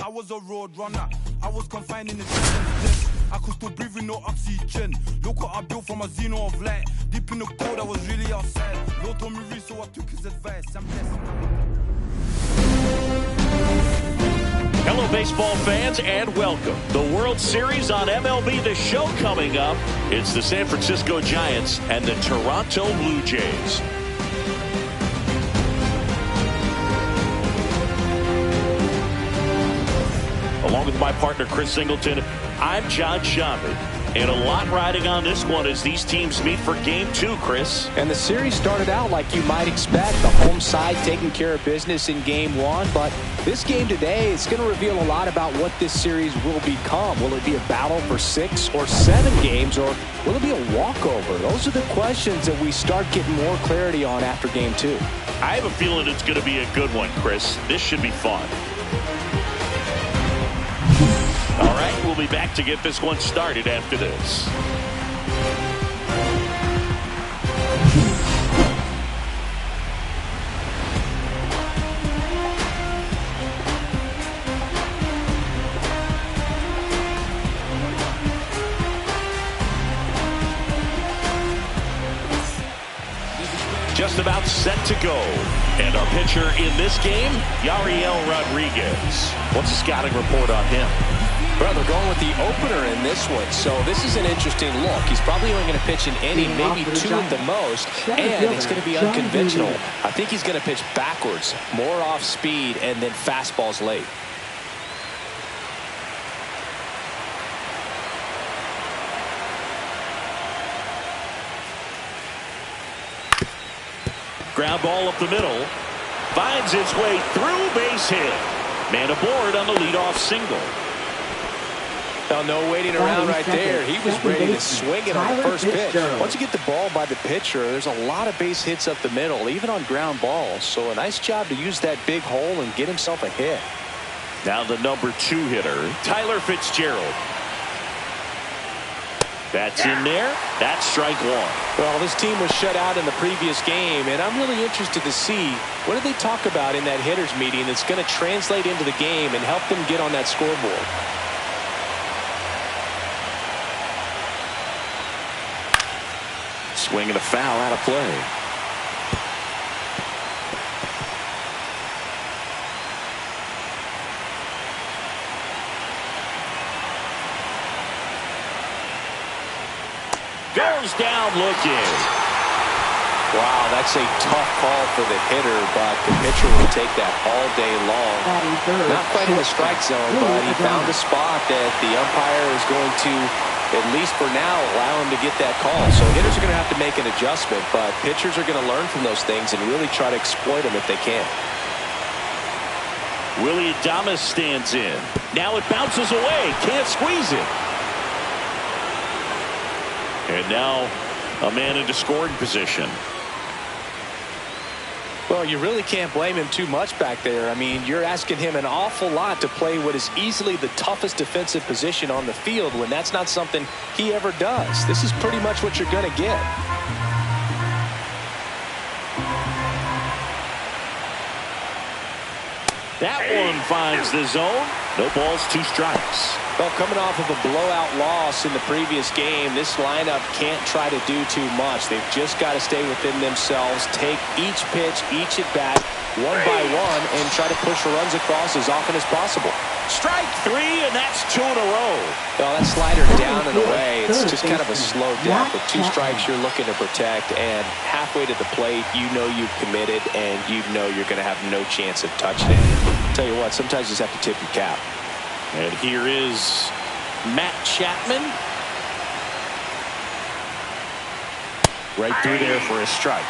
I was a road runner. I was confined in the distance. I could still breathe with no oxygen. Look what I built from a xeno of light. Deep in the cold, I was really outside. Lord told me read, so I took his advice. I'm blessed. Hello, baseball fans, and welcome. The World Series on MLB The Show coming up. It's the San Francisco Giants and the Toronto Blue Jays. Along with my partner, Chris Singleton, I'm John Schaubert. And a lot riding on this one as these teams meet for Game 2, Chris. And the series started out like you might expect. The home side taking care of business in Game 1. But this game today is going to reveal a lot about what this series will become. Will it be a battle for 6 or 7 games, or will it be a walkover? Those are the questions that we start getting more clarity on after Game 2. I have a feeling it's going to be a good one, Chris. This should be fun. All right, we'll be back to get this one started after this. Just about set to go. And our pitcher in this game, Yariel Rodriguez. What's the scouting report on him? Well, they're going with the opener in this one, so this is an interesting look. He's probably only going to pitch an inning, maybe 2 at the most, and it's going to be unconventional. I think he's going to pitch backwards, more off speed, and then fastballs late. Ground ball up the middle. Finds its way through, base hit. Man aboard on the leadoff single. Now, no waiting around right there. He was ready to swing it on the first pitch. Once you get the ball by the pitcher, there's a lot of base hits up the middle, even on ground balls. So a nice job to use that big hole and get himself a hit. Now the number 2 hitter, Tyler Fitzgerald. That's in there. That's strike 1. Well, this team was shut out in the previous game, and I'm really interested to see what did they talk about in that hitters meeting that's going to translate into the game and help them get on that scoreboard. Swing and a foul out of play. Goes down looking. Wow, that's a tough call for the hitter, but the pitcher will take that all day long. Not quite in the strike zone, but he found a spot that the umpire is going to, at least for now, allow him to get that call. So hitters are going to have to make an adjustment, but pitchers are going to learn from those things and really try to exploit them if they can. Willie Adames stands in. Now it bounces away. Can't squeeze it. And now a man into scoring position. Well, you really can't blame him too much back there. I mean, you're asking him an awful lot to play what is easily the toughest defensive position on the field when that's not something he ever does. This is pretty much what you're going to get. That one finds the zone. No balls, 2 strikes. Well, coming off of a blowout loss in the previous game, this lineup can't try to do too much. They've just got to stay within themselves, take each pitch, each at-bat, one by one, and try to push the runs across as often as possible. Strike 3, and that's 2 in a row. Well, that slider down and away, it's just kind of a slow death. With 2 strikes, you're looking to protect, and halfway to the plate, you know you've committed, and you know you're going to have no chance of touching it. Tell you what, sometimes you just have to tip your cap. And here is Matt Chapman. Right through there for a strike.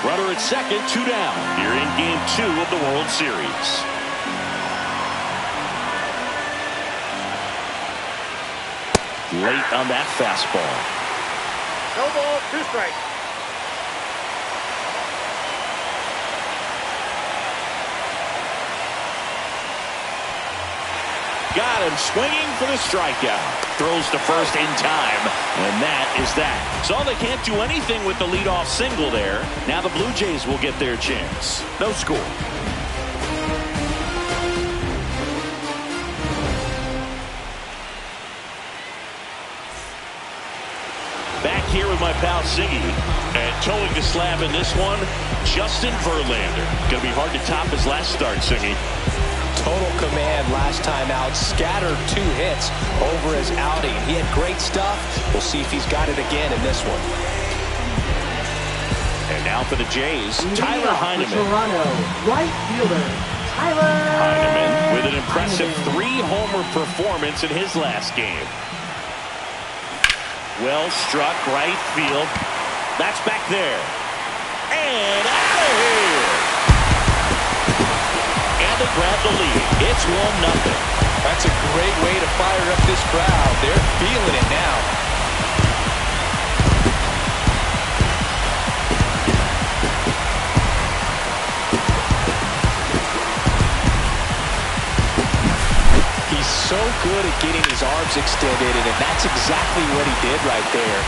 Runner at second, 2 down. Here in Game 2 of the World Series. Late on that fastball. No ball, 2 strikes. Got him swinging for the strikeout. Throws to first in time, and that is that. So they can't do anything with the leadoff single there. Now the Blue Jays will get their chance. No score. Back here with my pal Siggy, and towing the slab in this one, Justin Verlander. Going to be hard to top his last start, Siggy. Total command last time out. Scattered 2 hits over his outing. He had great stuff. We'll see if he's got it again in this one. And now for the Jays, Tyler Heineman. Toronto, right fielder, Tyler Heineman with an impressive 3-homer performance in his last game. Well struck right field. That's back there. And out of here. And they grab the lead. It's 1-0. That's a great way to fire up this crowd. They're feeling it now. So good at getting his arms extended, and that's exactly what he did right there.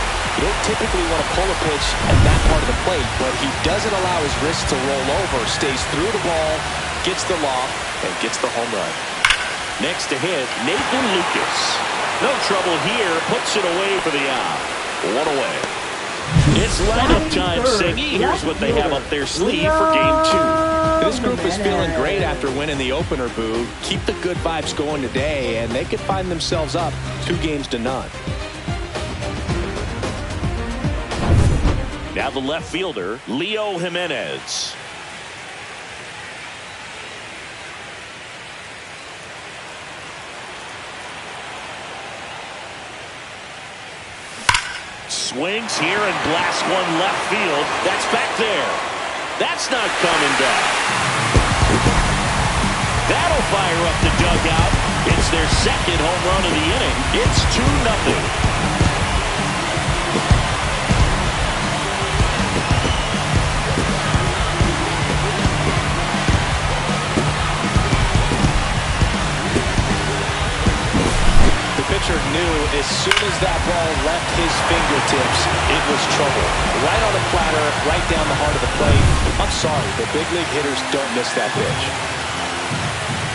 You don't typically want to pull a pitch at that part of the plate, but he doesn't allow his wrist to roll over, stays through the ball, gets the lob, and gets the home run. Next to hit, Nathan Lucas. No trouble here, puts it away for the out. 1 away. It's lineup time, Siggy. Here's what they have up their sleeve for Game 2. This group is feeling great after winning the opener, Boo. Keep the good vibes going today, and they could find themselves up 2-0. Now the left fielder, Leo Jimenez. Swings here and blasts one left field. That's back there. That's not coming back. That'll fire up the dugout. It's their second home run of the inning. It's 2-0. Pitcher knew as soon as that ball left his fingertips, it was trouble. Right on the platter, right down the heart of the plate. I'm sorry, the big league hitters don't miss that pitch.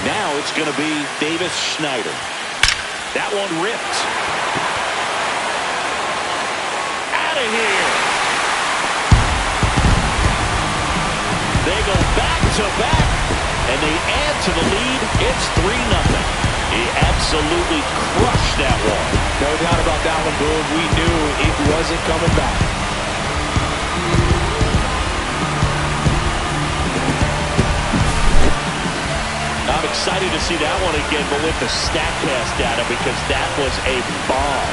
Now it's going to be Davis Schneider. That one ripped. Out of here. They go back to back, and they add to the lead. It's 3-0. He absolutely crushed that one. No doubt about that one, Boone. We knew it wasn't coming back. I'm excited to see that one again, but with the StatCast data, because that was a bomb.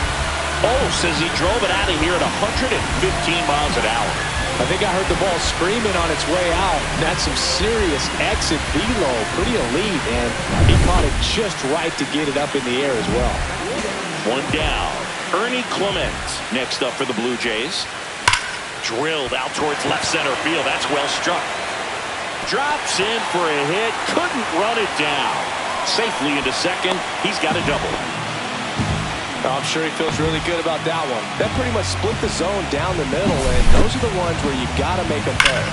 Oh, says he drove it out of here at 115 miles an hour. I think I heard the ball screaming on its way out. That's some serious exit velo. Pretty elite, and he caught it just right to get it up in the air as well. One down. Ernie Clement next up for the Blue Jays. Drilled out towards left center field. That's well struck. Drops in for a hit. Couldn't run it down. Safely into second. He's got a double. I'm sure he feels really good about that one. That pretty much split the zone down the middle, and those are the ones where you got to make them pay.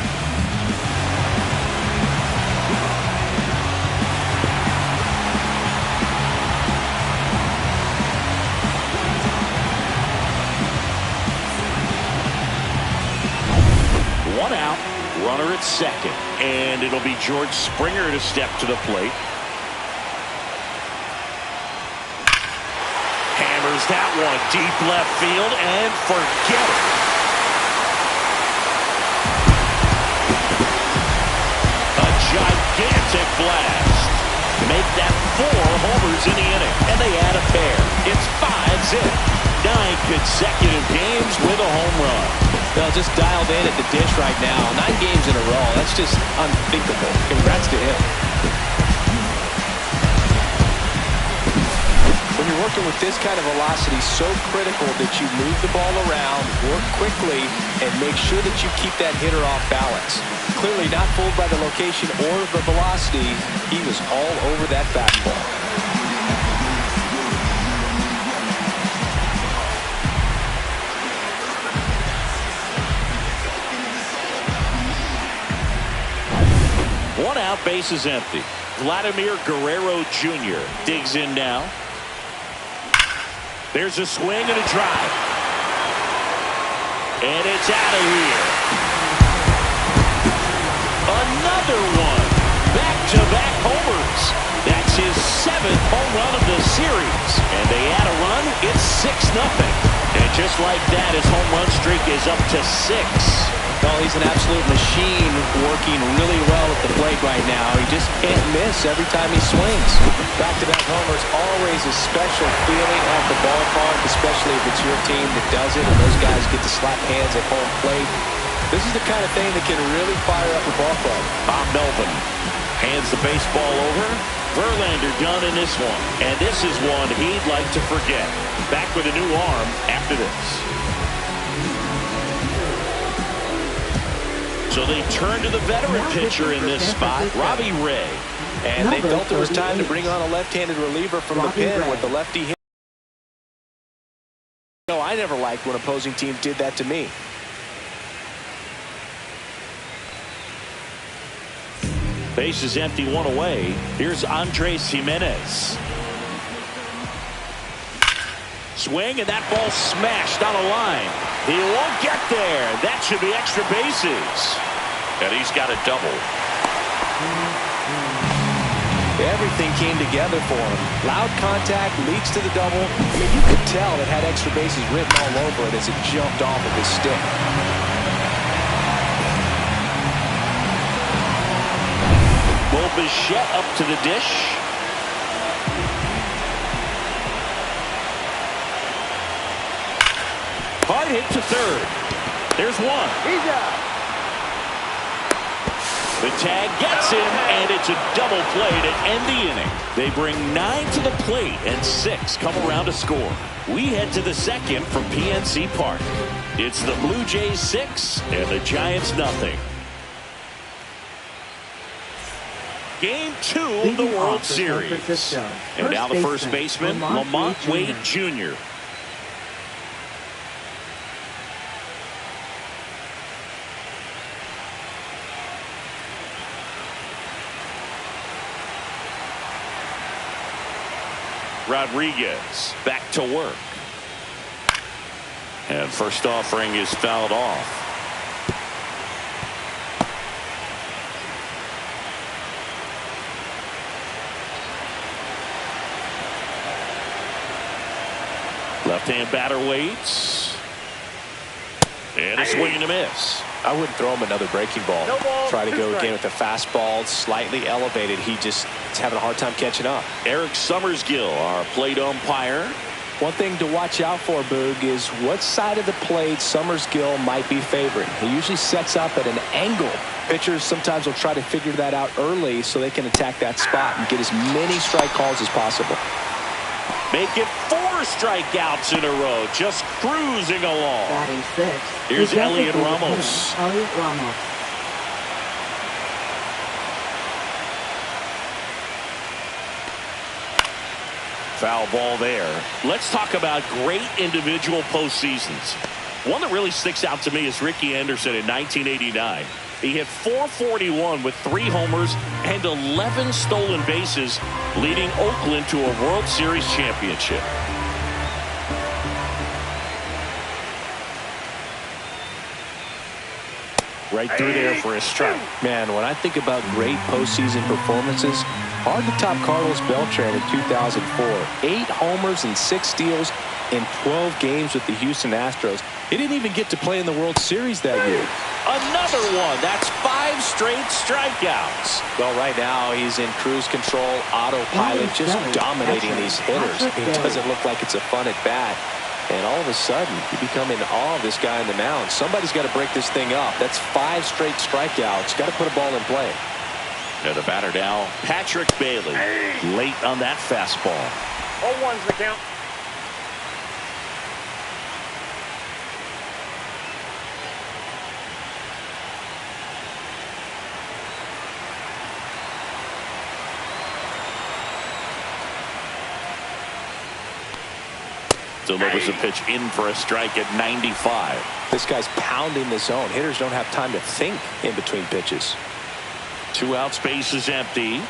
One out, runner at second, and it'll be George Springer to step to the plate. Hammers that one deep left field and forget it. A gigantic blast. Make that 4 homers in the inning, and they add a pair. It's 5-zip. 9 consecutive games with a home run. They'll just dialed in at the dish right now. 9 games in a row. That's just unthinkable. Congrats to him. When you're working with this kind of velocity, so critical that you move the ball around, work quickly, and make sure that you keep that hitter off balance. Clearly not fooled by the location or the velocity. He was all over that fastball. One out, base is empty. Vladimir Guerrero Jr. digs in now. There's a swing and a drive. And it's out of here. Another one. Back-to-back homers. That's his 7th home run of the series. And they add a run. It's 6-0. And just like that, his home run streak is up to 6. Well, he's an absolute machine, working really well at the plate right now. He just can't miss every time he swings. Back-to-back homers, always a special feeling at the ballpark, especially if it's your team that does it and those guys get to slap hands at home plate. This is the kind of thing that can really fire up a ball club. Bob Melvin hands the baseball over. Verlander done in this one. And this is one he'd like to forget. Back with a new arm after this. So they turn to the veteran pitcher in this spot, Robbie Ray. And they felt it was time to bring on a left-handed reliever from the pen with the lefty hit. No, I never liked when opposing teams did that to me. Base is empty, one away. Here's Andres Jimenez. Swing, and that ball smashed on a line. He won't get there. That should be extra bases. And he's got a double. Everything came together for him. Loud contact leads to the double. I mean, you could tell it had extra bases written all over it as it jumped off of his stick. Bo Bichette up to the dish. Hard hit to third. There's one. He's out. The tag gets him, and it's a double play to end the inning. They bring 9 to the plate, and 6 come around to score. We head to the second from PNC Park. It's the Blue Jays 6 and the Giants nothing. Game 2 of the World Series. And now the first baseman, Lamont Wade Jr. Rodriguez back to work. And first offering is fouled off. Left-hand batter waits. And a swing and a miss. I wouldn't throw him another breaking ball. No ball, Try to go strike. again with the fastball, slightly elevated. He just is having a hard time catching up. Eric Summersgill, our plate umpire. One thing to watch out for, Boog, is what side of the plate Summersgill might be favoring. He usually sets up at an angle. Pitchers sometimes will try to figure that out early so they can attack that spot and get as many strike calls as possible. Make it 4 strikeouts in a row, just cruising along. Batting 6. Here's Elliot Ramos. Elliot Ramos. Foul ball there. Let's talk about great individual postseasons. One that really sticks out to me is Ricky Anderson in 1989. He hit .441 with 3 homers and 11 stolen bases, leading Oakland to a World Series championship. Right through there for a strike. Man, when I think about great postseason performances, hard to top Carlos Beltran in 2004. 8 homers and 6 steals in 12 games with the Houston Astros. He didn't even get to play in the World Series that year. Another one. That's 5 straight strikeouts. Well, right now he's in cruise control, autopilot, just dominating these hitters. It doesn't look like it's a fun at bat. And all of a sudden, you become in awe of this guy on the mound. Somebody's got to break this thing up. That's 5 straight strikeouts. Got to put a ball in play. And the batter now, Patrick Bailey. Late on that fastball. 0-1's the count. Delivers a pitch in for a strike at 95. This guy's pounding the zone. Hitters don't have time to think in between pitches. 2 outs, base is empty.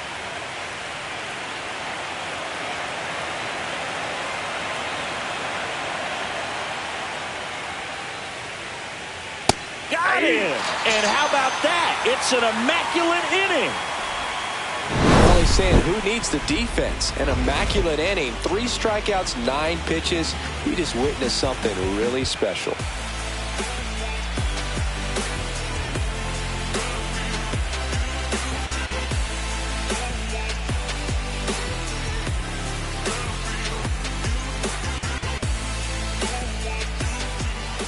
Got him! And how about that? It's an immaculate inning. Well, he's saying who needs the defense? An immaculate inning. 3 strikeouts, 9 pitches. We just witnessed something really special.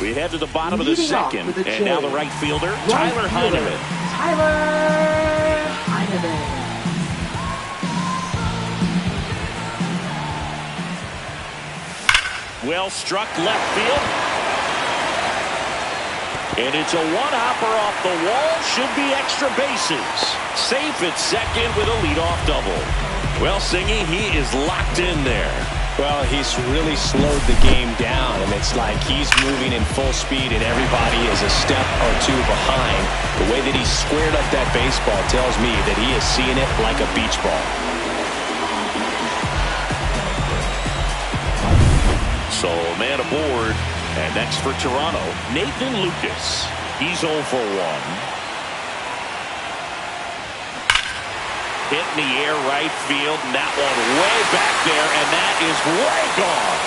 We head to the bottom of the second, and now the right fielder, Tyler Heineman. Tyler Heineman. Well struck left field. And it's a one-hopper off the wall. Should be extra bases. Safe at second with a leadoff double. Well, Singy, he is locked in there. Well, he's really slowed the game down, and it's like he's moving in full speed, and everybody is a step or 2 behind. The way that he squared up that baseball tells me that he is seeing it like a beach ball. So, man aboard. And next for Toronto, Nathan Lucas. He's 0 for 1. Hit in the air right field, and that one way back there, and that is way gone.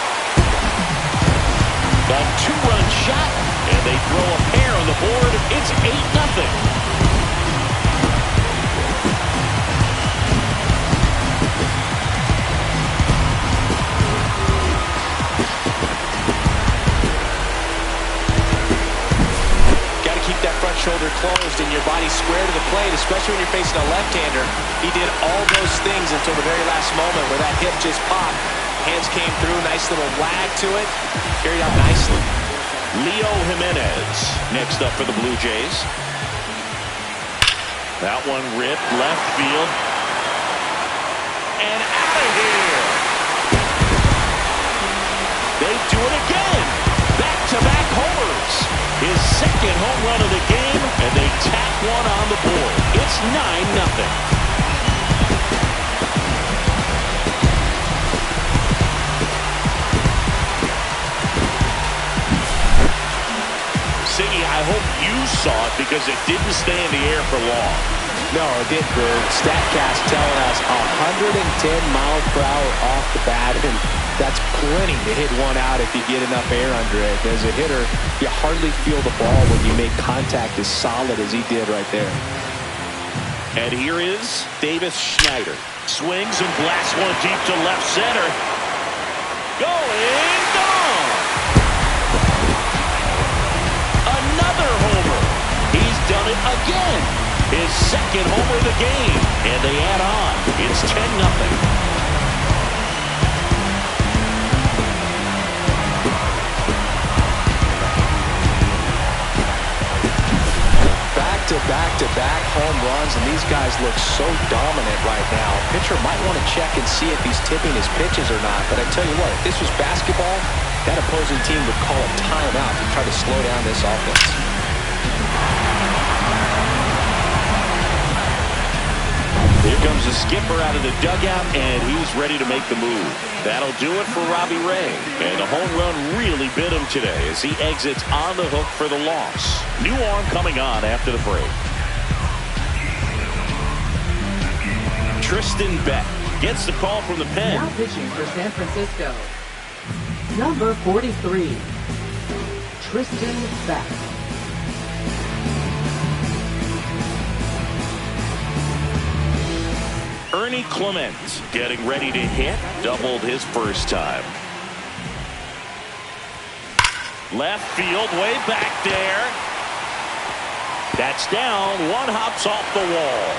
A 2-run shot, and they throw a pair on the board. It's 8-0. That front shoulder closed and your body square to the plate, especially when you're facing a left-hander. He did all those things until the very last moment where that hip just popped. Hands came through, nice little lag to it, carried out nicely. Leo Jimenez next up for the Blue Jays. That one ripped left field. And out of here. They do it again. Back-to-back homers. His second home run of the game, and they tack one on the board. It's 9-0. Siggy, I hope you saw it because it didn't stay in the air for long. No, it didn't, Bird. StatCast telling us 110 miles per hour off the bat, and that's plenty to hit one out if you get enough air under it. As a hitter, you hardly feel the ball when you make contact as solid as he did right there. And here is Davis Schneider. Swings and blasts one deep to left center. Going gone. Another homer. He's done it again. His second homer of the game. And they add on. It's 10-0. Back-to-back home runs, and these guys look so dominant right now. Pitcher might want to check and see if he's tipping his pitches or not, but I tell you what, if this was basketball, that opposing team would call a timeout to try to slow down this offense. Here comes the skipper out of the dugout, and he's ready to make the move. That'll do it for Robbie Ray. And the home run really bit him today as he exits on the hook for the loss. New arm coming on after the break. Tristan Beck gets the call from the pen. Now pitching for San Francisco, number 43, Tristan Beck. Ernie Clement getting ready to hit. Doubled his first time. Left field, way back there. That's down. One hops off the wall.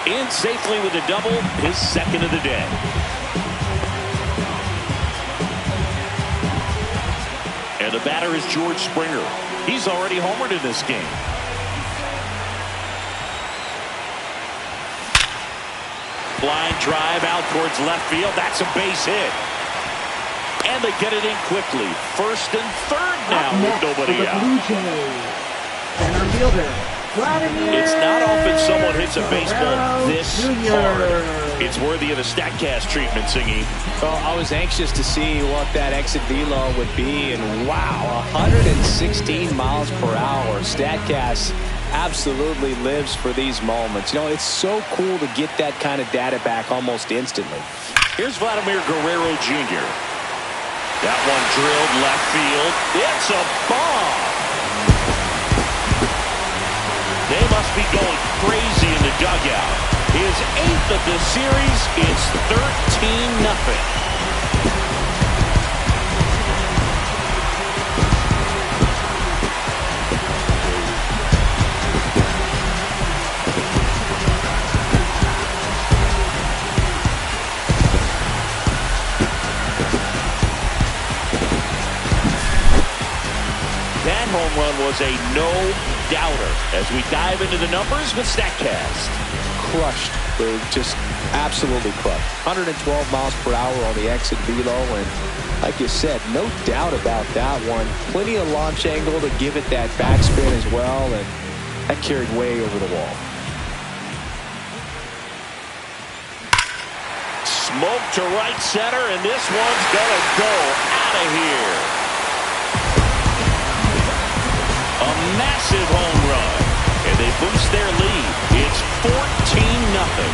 In safely with a double, his second of the day. And the batter is George Springer. He's already homered in this game. Line drive out towards left field. That's a base hit. And they get it in quickly. First and third now with nobody out. Blue Jays, center fielder It's not often someone hits a baseball this hard. It's worthy of a StatCast treatment, Singy. Well, I was anxious to see what that exit velo would be, and wow, 116 miles per hour. StatCast absolutely lives for these moments. You know, it's so cool to get that kind of data back almost instantly. Here's Vladimir Guerrero Jr. That one drilled left field. It's a bomb. They must be going crazy in the dugout. His 8th of the series. It's 13-0. That home run was a no-doubter as we dive into the numbers with StatCast. Crushed. They're just absolutely crushed. 112 miles per hour on the exit velo, and like you said, no doubt about that one. Plenty of launch angle to give it that backspin as well, and that carried way over the wall. Smoke to right center, and this one's gonna go out of here. A massive home run, and they boost their lead. It's 14-0.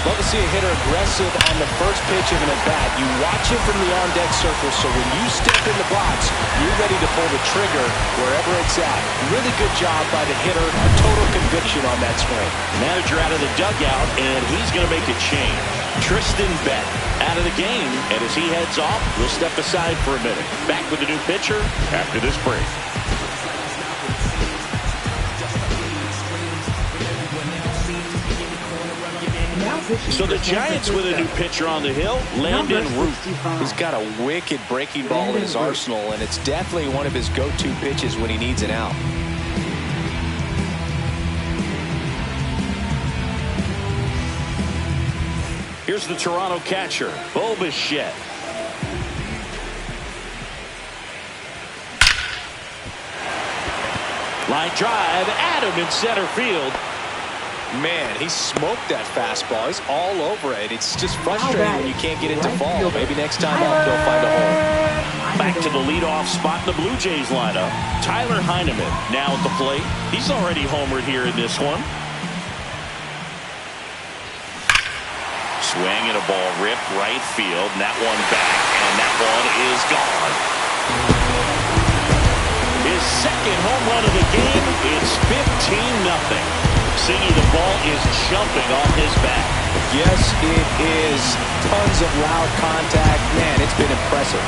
Love to see a hitter aggressive on the first pitch of an at-bat. You watch it from the on-deck circle, so when you step in the box, you're ready to pull the trigger wherever it's at. Really good job by the hitter. Total conviction on that swing. Manager out of the dugout, and he's going to make a change. Tristan Beck out of the game, and as he heads off, we'll step aside for a minute. Back with the new pitcher after this break. So the Giants with a new pitcher on the hill, Landon Root. He's got a wicked breaking ball in his arsenal, and it's definitely one of his go-to pitches when he needs an out. Here's the Toronto catcher, Bo Bichette. Line drive, Adam in center field. Man, he smoked that fastball. He's all over it. It's just frustrating when you can't get it to fall. Maybe next time out they'll find a hole. Back to the leadoff spot in the Blue Jays lineup. Tyler Heineman now at the plate. He's already homered here in this one. Swing and a ball ripped right field. And that one back, and that one is gone. His second home run of the game. It's 15-0. Singy, the ball is jumping off his bat. Yes, it is. Tons of loud contact. Man, it's been impressive.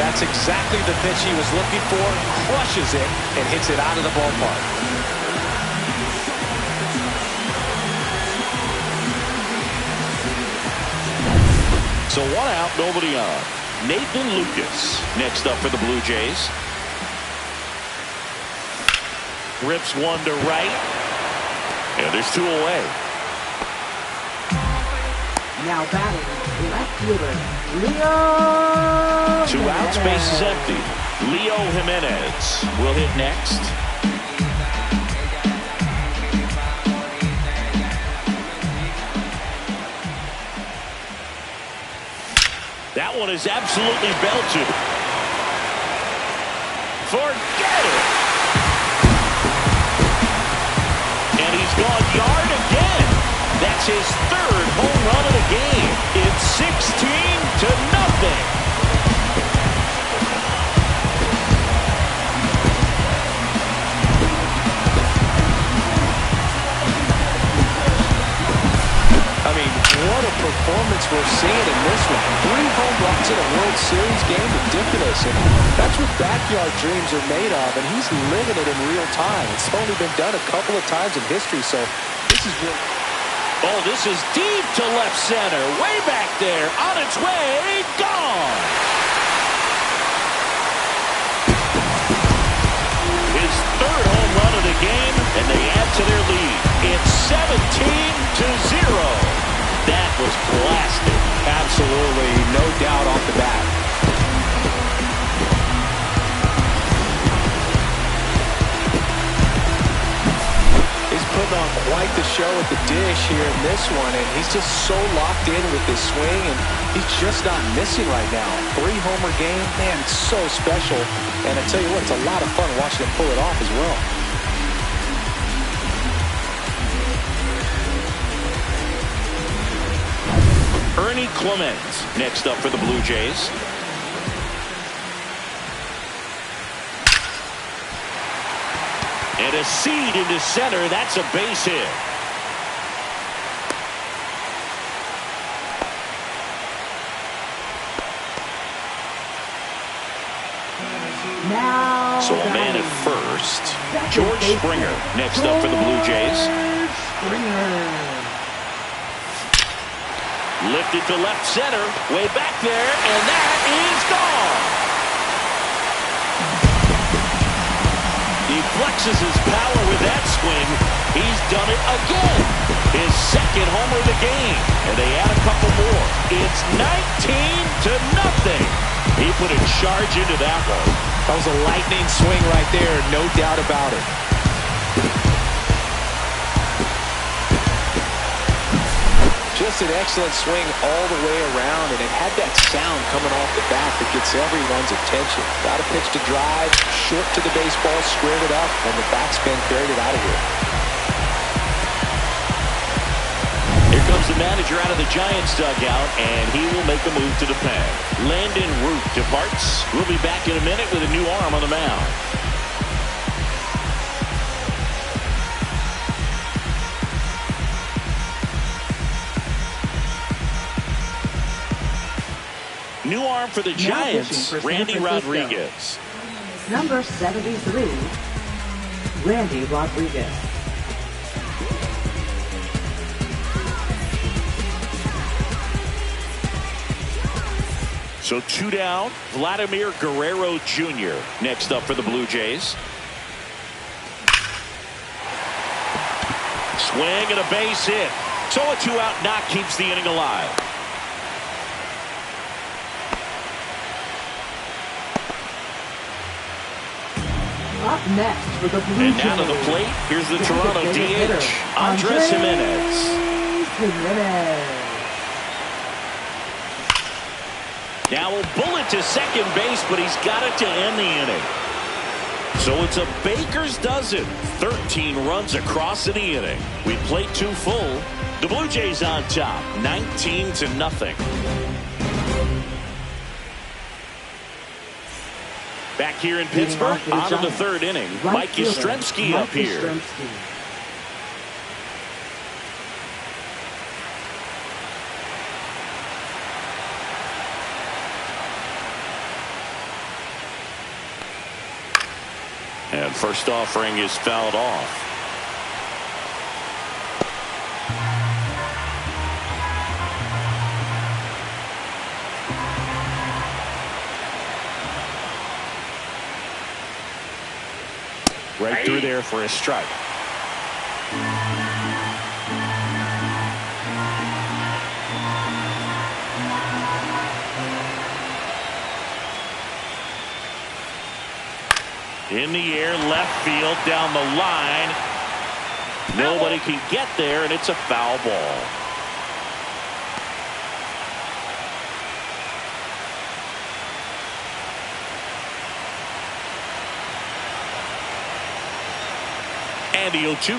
That's exactly the pitch he was looking for. Crushes it and hits it out of the ballpark. So one out, nobody on. Nathan Lucas next up for the Blue Jays. Rips one to right. And there's two away. Now batting, left fielder, Leo. Two outs, base is empty. Leo Jimenez will hit next. That one is absolutely belted. Forget it. And he's gone yard again. That's his third home run of the game. It's 16-0. I mean, what a performance we're seeing in this one. 3 home runs in a World Series game, ridiculous. And that's what backyard dreams are made of, and he's living it in real time. It's only been done a couple of times in history, so this is real. Oh, this is deep to left center. Way back there. On its way. Gone. to their lead. It's 17-0. That was blasted. Absolutely, no doubt off the bat. He's putting on quite the show at the dish here in this one, and he's just so locked in with this swing, and he's just not missing right now. 3-homer game, man, it's so special. And I tell you what, it's a lot of fun watching him pull it off as well. Ernie Clement next up for the Blue Jays. And a seed into center. That's a base hit. Now So a man at first. George Springer next up for the Blue Jays. Lifted to left center. Way back there. And that is gone. He flexes his power with that swing. He's done it again. His second homer of the game. And they add a couple more. It's 19-0. He put a charge into that one. That was a lightning swing right there, no doubt about it. Just an excellent swing all the way around, and it had that sound coming off the bat that gets everyone's attention. Got a pitch to drive, short to the baseball, squared it up, and the backspin carried it out of here. Here comes the manager out of the Giants dugout, and he will make a move to the pen. Landon Root departs. We'll be back in a minute with a new arm on the mound. New arm for the Giants, Randy Rodriguez. Number 73, Randy Rodriguez. So 2 down, Vladimir Guerrero Jr. next up for the Blue Jays. Swing and a base hit. So a 2-out knock keeps the inning alive. Up next for the Blue And Jays. down to the plate, here's the Toronto DH, Andres Jimenez. Now a bullet to second base, but he's got it to end the inning. So it's a baker's dozen. 13 runs across in the inning. We played 2 full. The Blue Jays on top, 19-0. Back here in Pittsburgh, on to the 3rd inning. Mike Yastrzemski up here. And first offering is fouled off. Right through there for a strike. In the air, left field, down the line. Nobody can get there, and it's a foul ball. And the 0-2.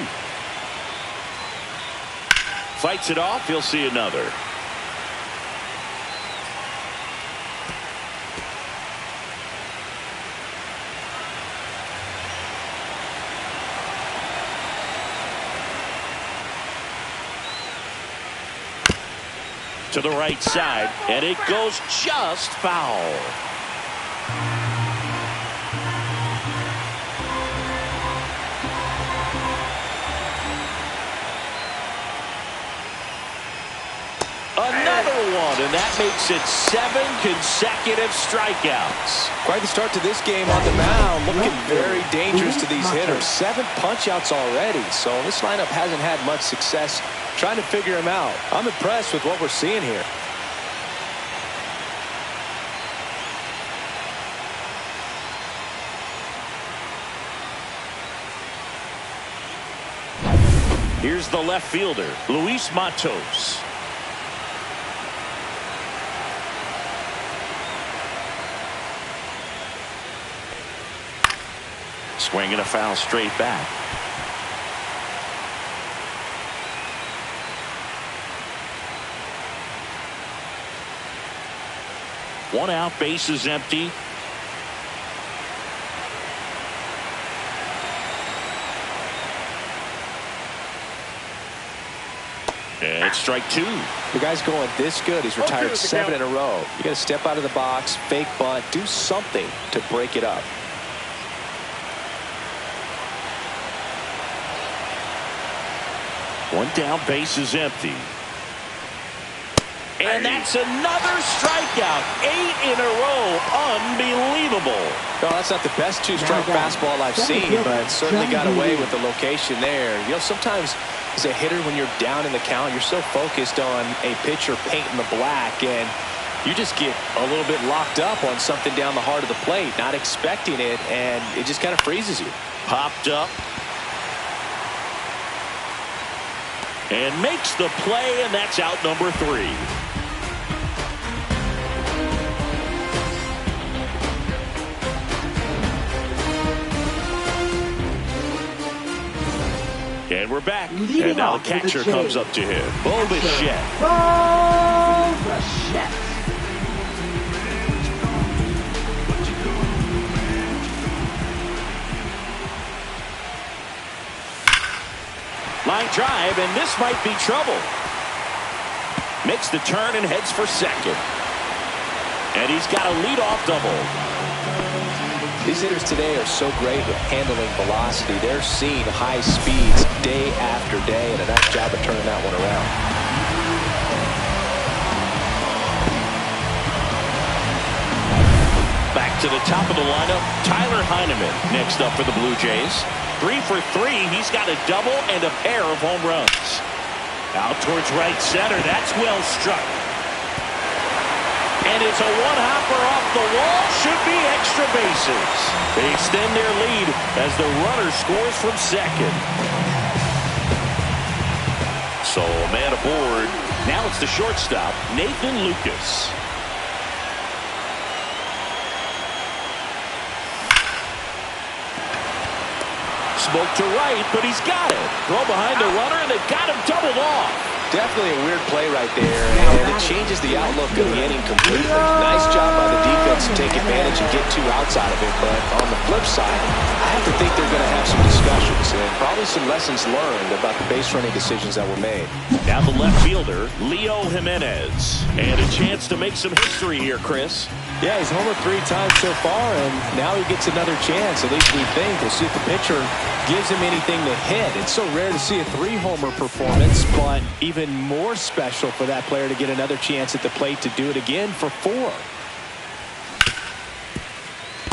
Fights it off. He'll see another. To the right side, and it goes just foul. Another another one, and that makes it 7 consecutive strikeouts. Quite the start to this game on the mound. Looking very dangerous to these hitters. 7 punch-outs already, so this lineup hasn't had much success trying to figure him out. I'm impressed with what we're seeing here. Here's the left fielder, Luis Matos. Swinging a foul straight back. One out, base is empty. And it's strike 2. The guy's going this good. He's retired 7 in a row. You got to step out of the box, fake bunt, do something to break it up. One down, base is empty. And that's another strikeout. 8 in a row. Unbelievable. No, that's not the best 2-strike fastball I've seen, but certainly got away with the location there. You know, sometimes as a hitter, when you're down in the count, you're so focused on a pitcher painting the black, and you just get a little bit locked up on something down the heart of the plate, not expecting it, and it just kind of freezes you. Popped up. And makes the play, and that's out number 3. And we're back. And now the catcher comes up to him. Bo Bichette. Line drive, and this might be trouble. Makes the turn and heads for second. And he's got a leadoff double. These hitters today are so great with handling velocity. They're seeing high speeds day after day, and a nice job of turning that one around. Back to the top of the lineup, Tyler Heineman next up for the Blue Jays. 3 for 3. He's got a double and a pair of home runs. Out towards right center. That's well struck. And it's a one-hopper off the wall. Should be extra bases. They extend their lead as the runner scores from second. So a man aboard. Now it's the shortstop, Nathan Lucas. Smoke to right, but he's got it. Throw behind the runner, and they've got him doubled off. Definitely a weird play right there, and it changes the outlook of the inning completely. Nice job by the defense to take advantage and get 2 outs out of it, but on the flip side, I have to think they're going to have some discussions and probably some lessons learned about the base running decisions that were made. Now the left fielder, Leo Jimenez. And a chance to make some history here, Chris. Yeah, he's homered 3 times so far, and now he gets another chance. At least we think. We'll see if the pitcher gives him anything to hit. It's so rare to see a 3-homer performance, but even more special for that player to get another chance at the plate to do it again for 4.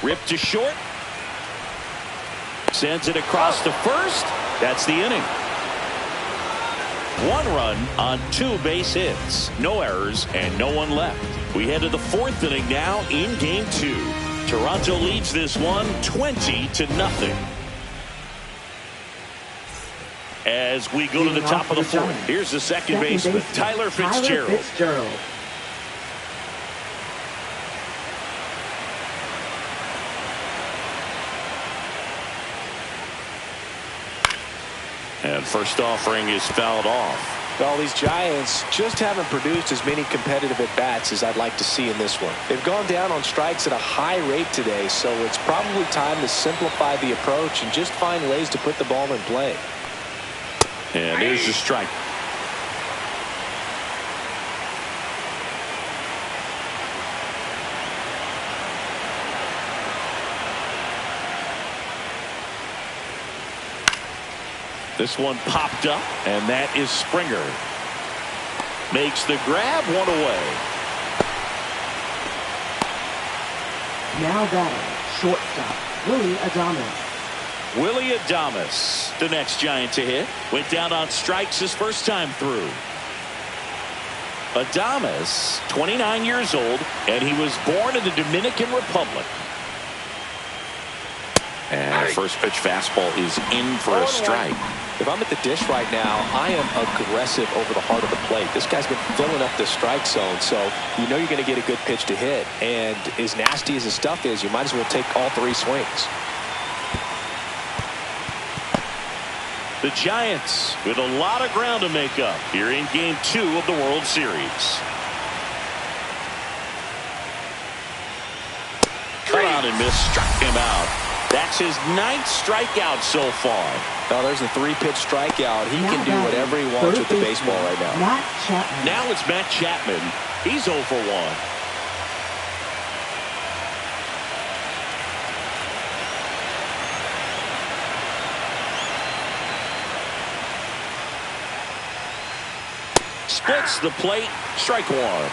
Ripped to short. Sends it across to first. That's the inning. 1 run on 2 base hits. No errors and no one left. We head to the 4th inning now in game 2. Toronto leads this one 20-0. As we go to the top of the 4th, here's the second baseman, Tyler Fitzgerald. And first offering is fouled off. Well, these Giants just haven't produced as many competitive at-bats as I'd like to see in this one. They've gone down on strikes at a high rate today, so it's probably time to simplify the approach and just find ways to put the ball in play. And there's the strike. This one popped up, and that is Springer. makes the grab, one away. Now batting, shortstop, Willie Adames. Willie Adames, the next Giant to hit, went down on strikes his first time through. Adames, 29 years old, and he was born in the Dominican Republic. And first pitch fastball is in for a strike. If I'm at the dish right now, I am aggressive over the heart of the plate. This guy's been filling up the strike zone, so you know you're going to get a good pitch to hit. And as nasty as his stuff is, you might as well take all three swings. The Giants with a lot of ground to make up here in Game 2 of the World Series. Cut out and missed, struck him out. That's his 9th strikeout so far. Oh, there's a 3-pitch strikeout. He can do whatever he wants with the baseball right now. Matt Chapman. Now it's Matt Chapman. He's 0 for 1. Splits the plate, strike one.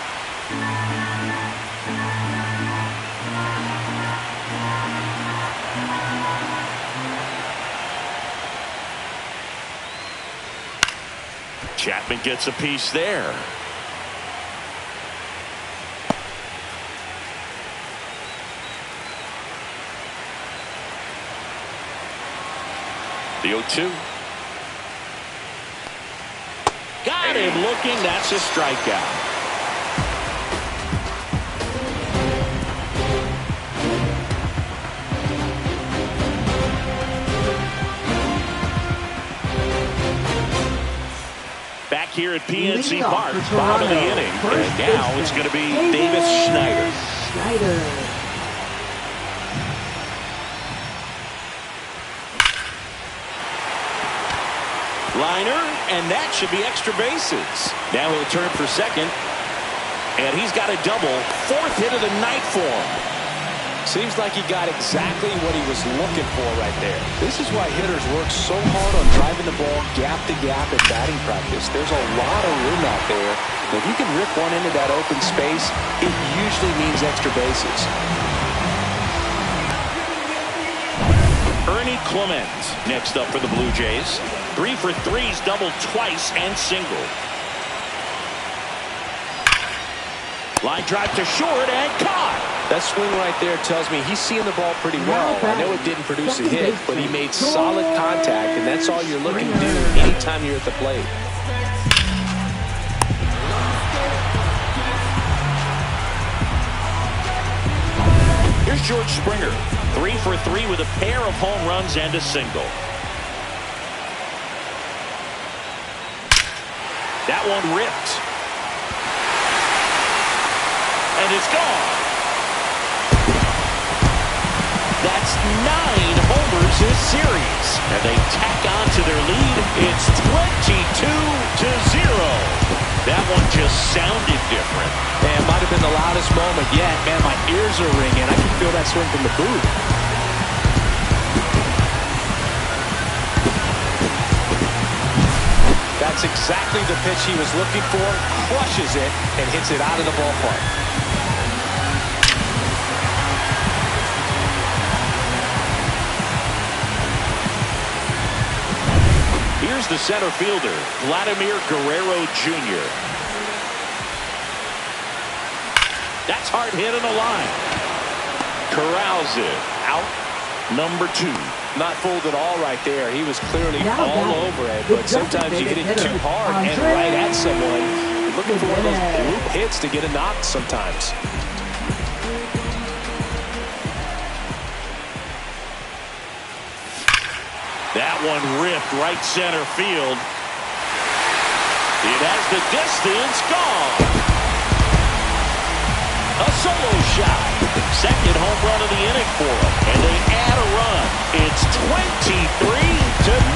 Chapman gets a piece there. The 0-2. Got him looking. That's a strikeout. Back here at PNC Park, bottom of the inning. And now it's going to be Davis Schneider. Liner, and that should be extra bases. Now he'll turn for second, and he's got a double. 4th hit of the night for him. Seems like he got exactly what he was looking for right there. This is why hitters work so hard on driving the ball gap to gap in batting practice. There's a lot of room out there. If you can rip one into that open space, it usually means extra bases. Ernie Clement next up for the Blue Jays. 3 for 3's doubled twice and single. Line drive to short and caught. That swing right there tells me he's seeing the ball pretty well. I know it didn't produce a hit, but he made solid contact, and that's all you're looking to do anytime you're at the plate. Here's George Springer. 3 for 3 with a pair of home runs and a single. That one ripped. And it's gone. That's 9 homers this series. And they tack on to their lead. It's 22-0. That one just sounded different. Man, it might have been the loudest moment yet. Man, my ears are ringing. I can feel that swing from the booth. That's exactly the pitch he was looking for. Crushes it and hits it out of the ballpark. Here's the center fielder, Vladimir Guerrero Jr. That's hard hit on the line. Corrals it. Out number 2. Not fooled at all right there. He was clearly all over it, but sometimes you hit it too hard and right at someone. You're looking for one of those bloop hits to get a knock sometimes. That one ripped right center field. It has the distance, gone. A solo shot. Second home run of the inning for him. And they add a run. It's 23-0.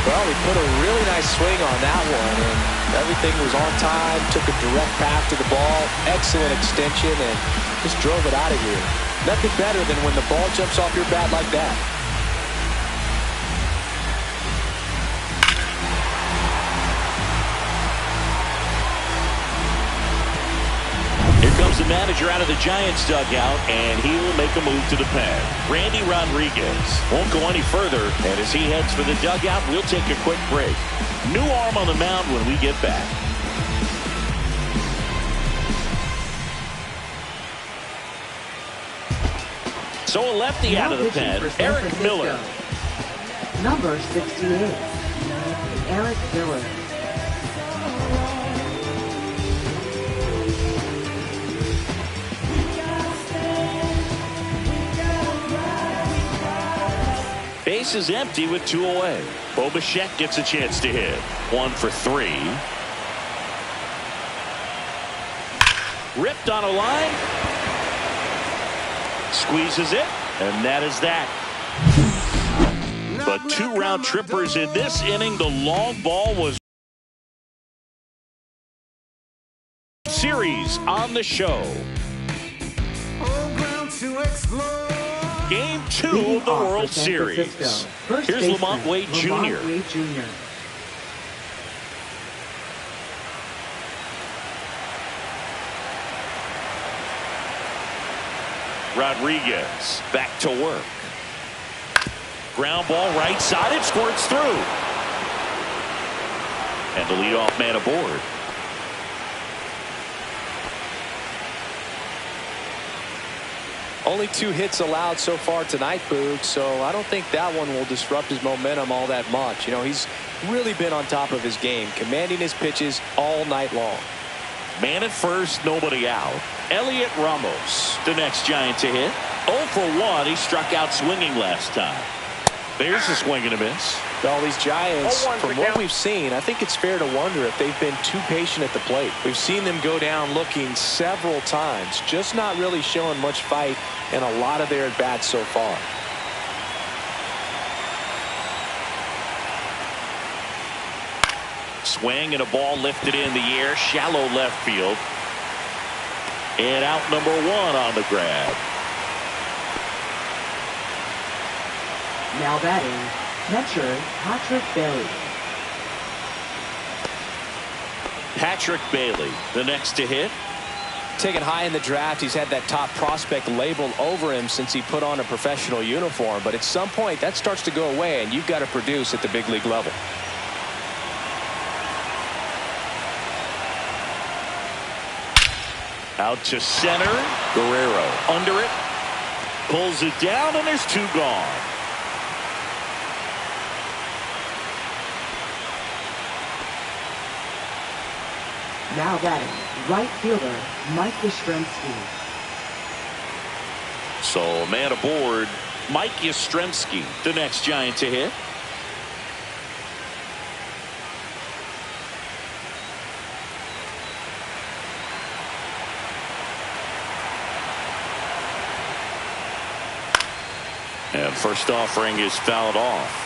Well, he put a really nice swing on that one, and Everything was on time, took a direct path to the ball, excellent extension, and just drove it out of here. Nothing better than when the ball jumps off your bat like that. Here comes the manager out of the Giants dugout, and he will make a move to the pen. Randy Rodriguez won't go any further, and as he heads for the dugout, we'll take a quick break. New arm on the mound when we get back. So a lefty out of the pen, Eric Miller. Number 68, Eric Miller. Base is empty with 2 away. Bo Bichette gets a chance to hit. 1 for 3. Ripped on a line. Squeezes it, and that is that. But 2 round trippers in this inning. The long ball was series on the show. Game 2 of the World Series. Here's Lamont Wade Jr. Rodriguez back to work. Ground ball right side. It squirts through. And the leadoff man aboard. Only 2 hits allowed so far tonight, Boog, so I don't think that one will disrupt his momentum all that much. You know, he's really been on top of his game, commanding his pitches all night long. Man at first, nobody out. Elliot Ramos, the next Giant to hit. 0 for 1. He struck out swinging last time. There's a swing and a miss. Well, these Giants, from what we've seen, I think it's fair to wonder if they've been too patient at the plate. We've seen them go down looking several times, just not really showing much fight in a lot of their at-bats so far. Swing and a ball lifted in the air, shallow left field. And out number 1 on the grab. Now batting, catcher Patrick Bailey. Patrick Bailey, the next to hit. Taken high in the draft, he's had that top prospect labeled over him since he put on a professional uniform. But at some point, that starts to go away, and you've got to produce at the big league level. Out to center. Guerrero under it. Pulls it down, and there's 2 gone. Now batting, right fielder Mike Yastrzemski. So man aboard, Mike Yastrzemski, the next Giant to hit. And first offering is fouled off.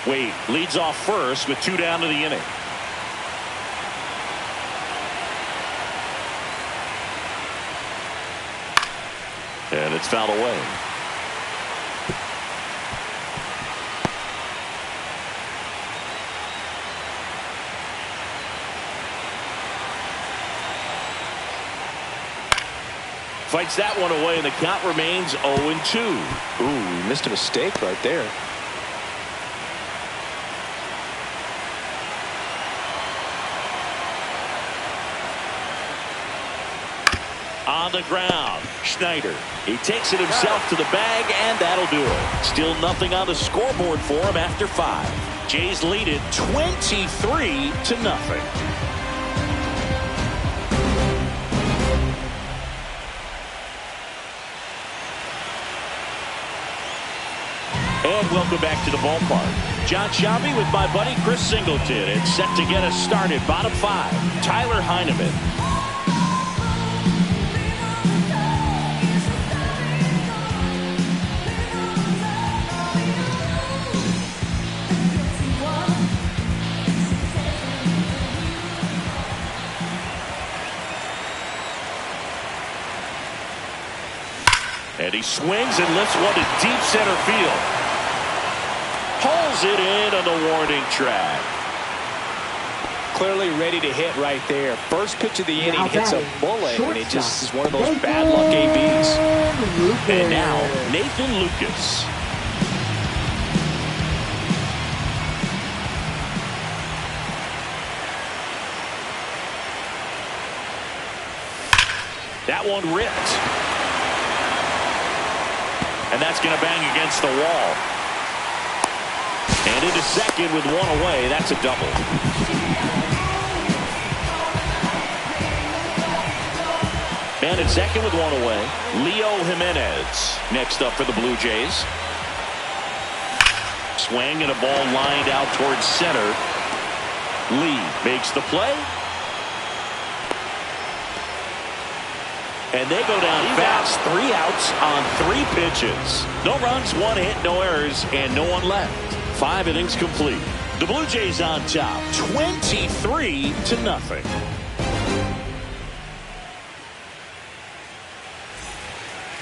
Wade leads off first with 2 down to the inning. And it's fouled away. Fights that one away, and the count remains 0-2. Ooh, missed a mistake right there. On the ground, Schneider. He takes it himself to the bag, and that'll do it. Still nothing on the scoreboard for him after 5. Jays lead it 23-0. And welcome back to the ballpark. John Shelby with my buddy Chris Singleton. It's set to get us started. Bottom 5, Tyler Heineman. swings and lifts one to deep center field. Pulls it in on the warning track. Clearly ready to hit right there. First pitch of the inning hits a bullet, and it just is one of those bad luck ABs. And now, Nathan Lucas. That one ripped. And that's going to bang against the wall. And into second with one away. That's a double. And at second with one away, Leo Jimenez next up for the Blue Jays. Swing and a ball lined out towards center. Lee makes the play. And they go down fast. 3 outs on 3 pitches. No runs, 1 hit, no errors, and no one left. 5 innings complete. The Blue Jays on top, 23-0.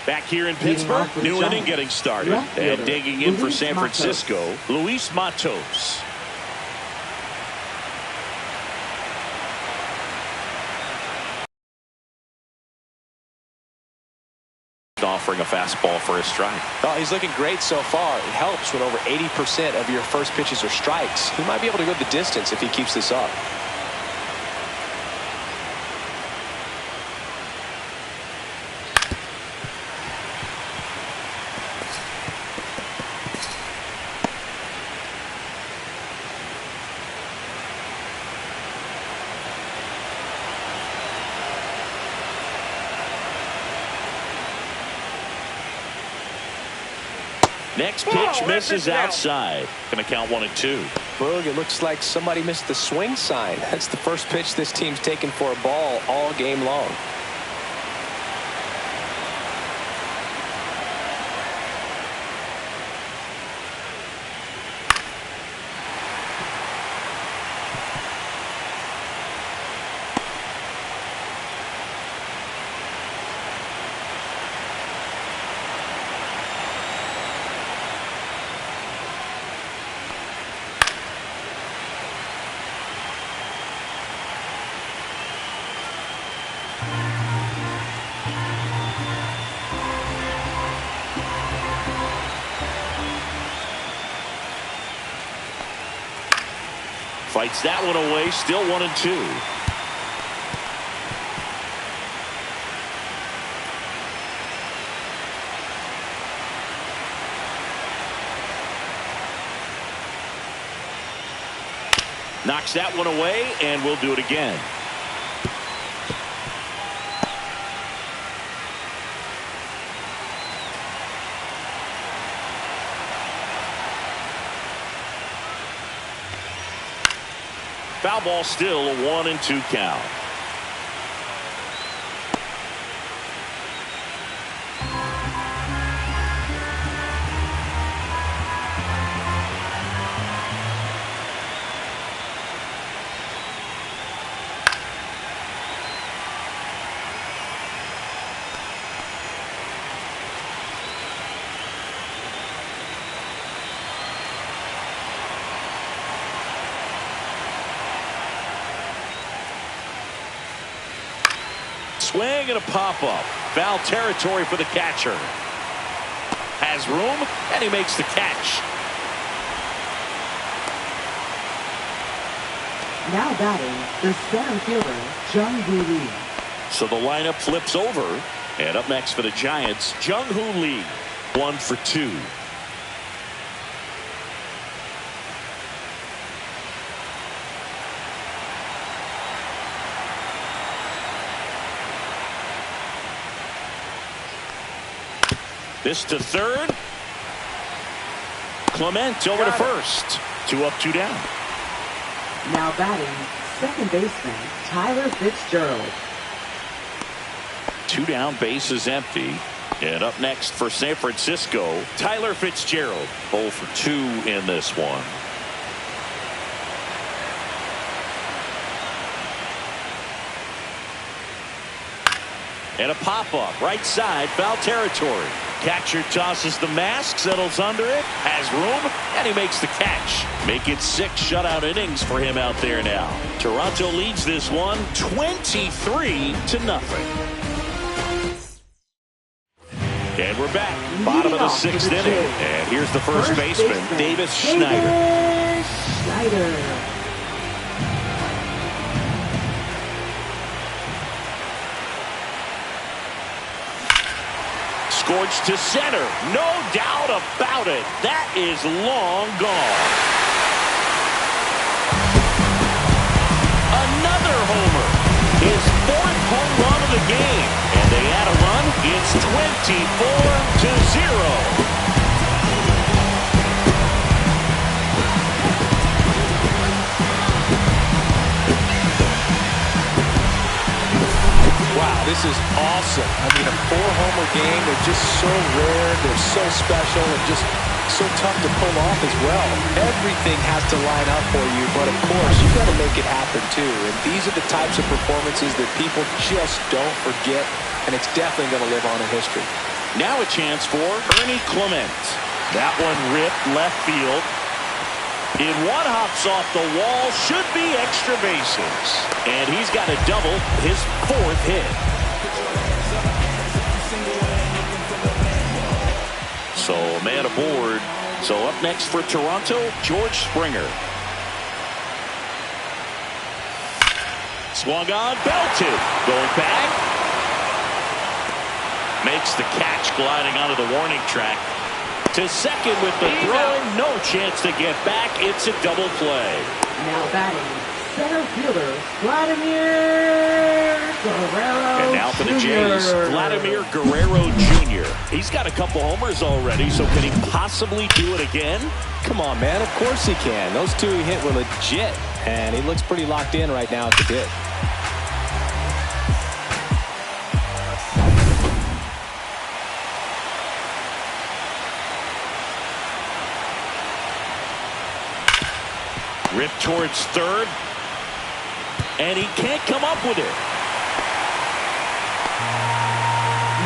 Back here in Pittsburgh, new inning getting started. And digging in for San Francisco, Luis Matos. Offering a fastball for a strike. Oh, he's looking great so far. It helps when over 80% of your first pitches are strikes. He might be able to go the distance if he keeps this up. Next pitch misses outside. Going to count 1-2. Boog, it looks like somebody missed the swing sign. That's the first pitch this team's taken for a ball all game long. Fights that one away, still 1-2. Knocks that one away, and we'll do it again. Foul ball, still a 1-2 count. Swing and a pop-up. Foul territory for the catcher. Has room, and he makes the catch. Now batting, the center fielder, Jung-Hoo Lee. So the lineup flips over. And up next for the Giants, Jung-Hoo Lee. 1 for 2. This to third. Clement over to first. 2 up, 2 down. Now batting, second baseman, Tyler Fitzgerald. 2 down, base is empty. And up next for San Francisco, Tyler Fitzgerald. 0 for 2 in this one. And a pop-up, right side, foul territory. Catcher tosses the mask, settles under it, has room, and he makes the catch. Make it 6 shutout innings for him out there now. Toronto leads this one 23-0. And we're back. Bottom of the 6th inning. And here's the first baseman, Davis Schneider. Scorched to center. No doubt about it. That is long gone. Another homer. His 4th home run of the game. And they add a run. It's 24-0. Wow, this is awesome. I mean, a 4-homer game, they're just so rare, they're so special, and just so tough to pull off as well. Everything has to line up for you, but of course, you've got to make it happen too. And these are the types of performances that people just don't forget, and it's definitely going to live on in history. Now a chance for Ernie Clement. That one ripped left field. In one hops off the wall, should be extra bases. And he's got a double, his 4th hit. So a man aboard. So up next for Toronto, George Springer. Swung on, belted. Going back. Makes the catch, gliding onto the warning track. To second with the throw, no chance to get back. It's a double play. Now batting, center fielder, Vladimir Guerrero And now for the Jays, Vladimir Guerrero Jr. He's got a couple homers already, so can he possibly do it again? Come on, man. Of course he can. Those 2 he hit were legit, and he looks pretty locked in right now at the dip. Ripped towards third. And he can't come up with it.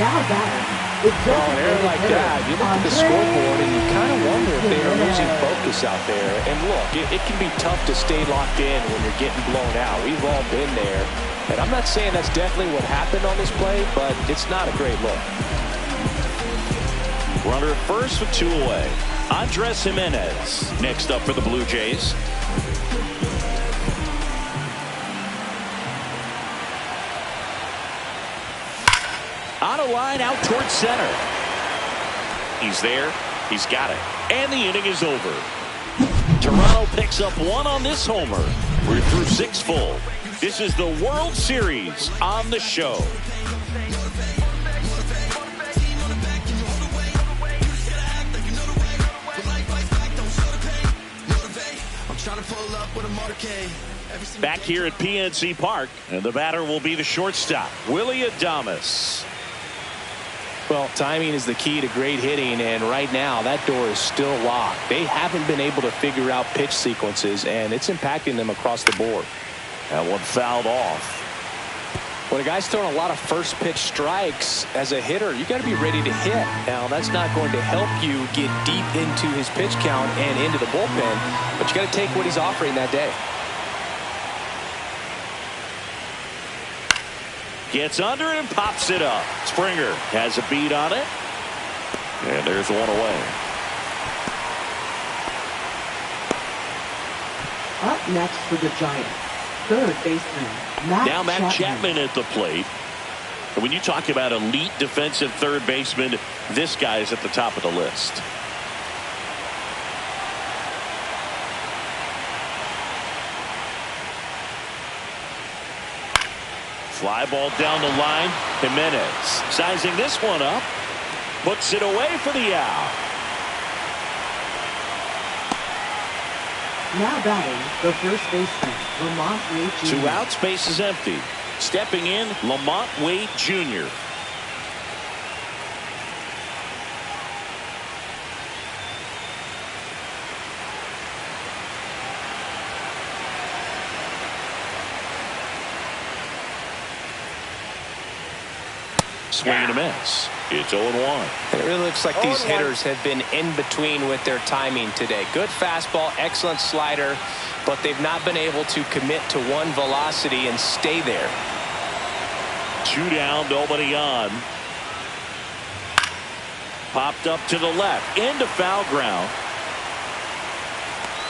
Now batting. An error like that, you look at the scoreboard and you kind of wonder if they are losing focus out there. And look, it can be tough to stay locked in when you're getting blown out. We've all been there. And I'm not saying that's definitely what happened on this play, but it's not a great look. Runner at first with 2 away. Andres Jimenez next up for the Blue Jays. On a line out towards center. He's there. He's got it. And the inning is over. Toronto picks up 1 on this homer. We're through 6 full. This is the World Series on the show. Back here at PNC Park, and the batter will be the shortstop, Willie Adames. Well, timing is the key to great hitting, and right now that door is still locked. They haven't been able to figure out pitch sequences, and it's impacting them across the board. That one fouled off. When a guy's throwing a lot of first pitch strikes as a hitter, you got to be ready to hit. Now, that's not going to help you get deep into his pitch count and into the bullpen, but you got to take what he's offering that day. Gets under it and pops it up. Springer has a beat on it. And there's 1 away. Up next for the Giants, third baseman, Now Matt Chapman at the plate. And when you talk about elite defensive third baseman, this guy is at the top of the list. Fly ball down the line. Jimenez sizing this one up. Puts it away for the out. Now batting, the first baseman, Lamont Wade Jr. 2 outs, base is empty. Stepping in, Lamont Wade Jr. Swing and a miss. It's 0-1. And it really looks like these hitters have been in between with their timing today. Good fastball, excellent slider, but they've not been able to commit to one velocity and stay there. 2 down, nobody on. Popped up to the left, into foul ground.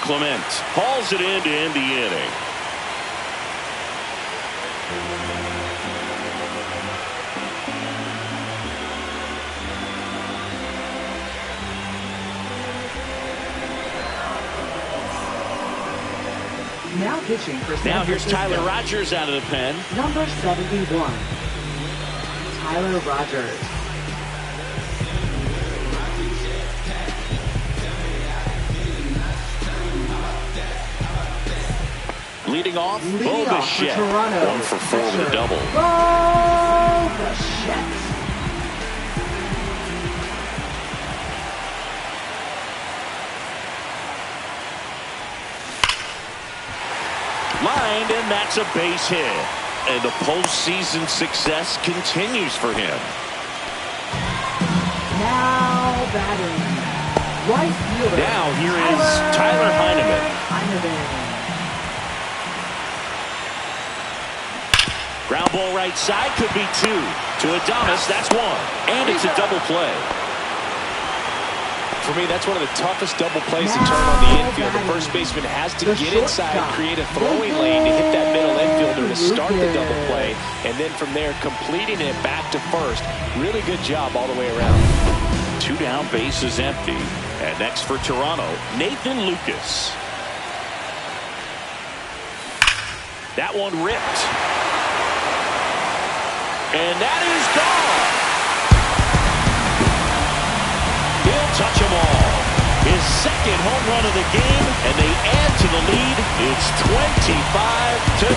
Clement hauls it in to end the inning. Now pitching for San Now here's Francisco. Tyler Rogers out of the pen. Number 71, Tyler Rogers. Leading off, Leading off for Bichette. Toronto. 1 for 4 with a double. Bichette. Lined, and that's a base hit. And the postseason success continues for him. Now batting. Right fielder. Now here is Tyler Heineman. Ground ball right side, could be 2. To Adames, that's 1. And it's a double play. For me, that's one of the toughest double plays to turn on the infield. The first baseman has to get inside, create a throwing lane to hit that middle infielder to start the double play, and then from there completing it back to first. Really good job all the way around. 2 down, base is empty. And next for Toronto, Nathan Lucas. That one ripped. And that is gone. He'll touch them all. His second home run of the game, and they add to the lead. It's 25-0.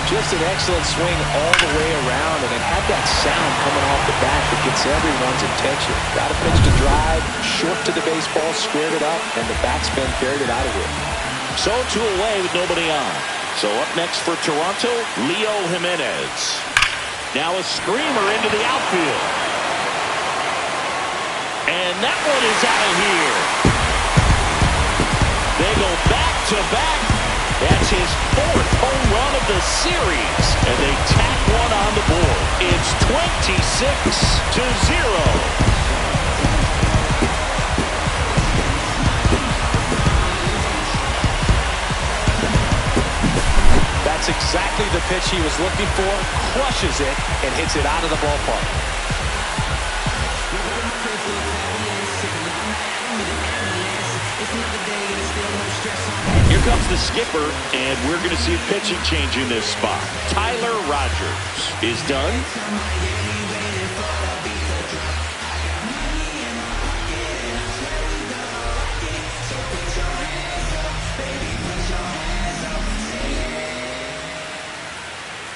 Just an excellent swing all the way around, and it had that sound coming off the bat that gets everyone's attention. Got a pitch to drive, short to the baseball, squared it up, and the backspin carried it out of here. So 2 away with nobody on. So up next for Toronto, Leo Jimenez. Now a screamer into the outfield. And that one is out of here. They go back-to-back. That's his 4th home run of the series. And they tack one on the board. It's 26-0. That's exactly the pitch he was looking for. Crushes it and hits it out of the ballpark. Here comes the skipper, and we're going to see a pitching change in this spot. Tyler Rogers is done.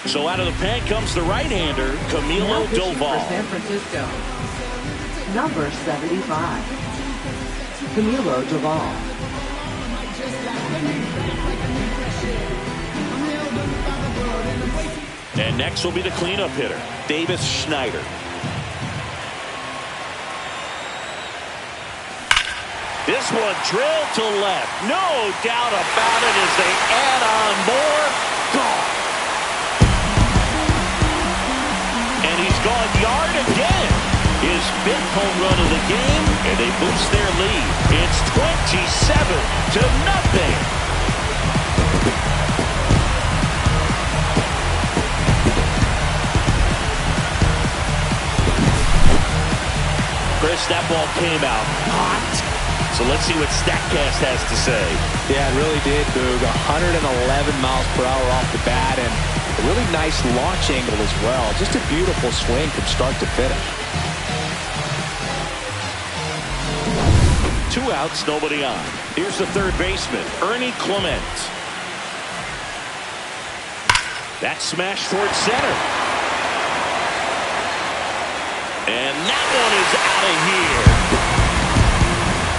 So out of the pen comes the right-hander, Camilo Doval. For San Francisco, number 75, Camilo Doval. And next will be the cleanup hitter, Davis Schneider. This one drilled to left. No doubt about it as they add on more. Gone. And he's gone yard again. His 5th home run of the game, and they boost their lead. It's 27-0. Chris, that ball came out hot. So let's see what StatCast has to say. Yeah, it really did, Boog. 111 miles per hour off the bat, and a really nice launch angle as well. Just a beautiful swing from start to finish. 2 outs, nobody on. Here's the third baseman, Ernie Clement. That smash towards center. And that one is out of here.